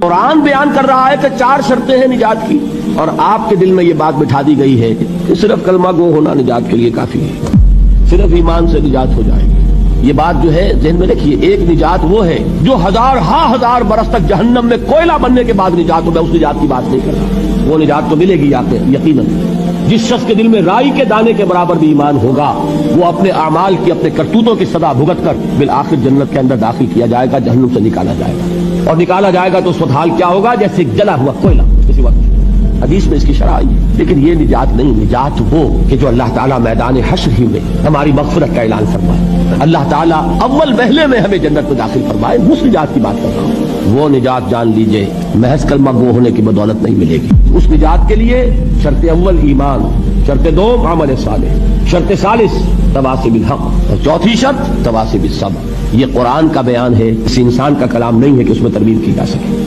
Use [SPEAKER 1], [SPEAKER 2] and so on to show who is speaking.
[SPEAKER 1] قرآن بیان کر رہا ہے کہ 4 شرطیں ہیں نجات کی، اور آپ کے دل میں یہ بات بٹھا دی گئی ہے کہ صرف کلمہ گو ہونا نجات کے لیے کافی ہے، صرف ایمان سے نجات ہو جائے گی۔ یہ بات جو ہے ذہن میں رکھیے، ایک نجات وہ ہے جو ہزار برس تک جہنم میں کوئلہ بننے کے بعد نجات ہو، میں اس نجات کی بات نہیں کر رہا۔ وہ نجات تو ملے گی آپ کو یقیناً۔ جس شخص کے دل میں رائی کے دانے کے برابر بھی ایمان ہوگا، وہ اپنے اعمال کی، اپنے کرتوتوں کی سزا بھگت کر بالآخر جنت کے اندر داخل کیا جائے گا، جہنم سے نکالا جائے گا، اور نکالا جائے گا تو اس وقت حال کیا ہوگا؟ جیسے جلا ہوا کوئلہ کسی وقت۔ حدیث میں اس کی شرح آئی ہے۔ لیکن یہ نجات نہیں، نجات وہ کہ جو اللہ تعالیٰ میدان حشر ہی میں ہماری مغفرت کا اعلان فرمائے، اللہ تعالیٰ اول وہلے میں ہمیں جنت میں داخل فرمائے، اس نجات کی بات کر رہا ہوں۔ وہ نجات جان لیجئے محض کلمہ گو ہونے کی بدولت نہیں ملے گی۔ اس نجات کے لیے شرط اول ایمان، شرط دوم عمل صالح، شرط ثالث تواصی بالحق، اور چوتھی شرط تواصی بالصبر۔ یہ قرآن کا بیان ہے، کسی انسان کا کلام نہیں ہے کہ اس میں ترمیم کی جا سکے۔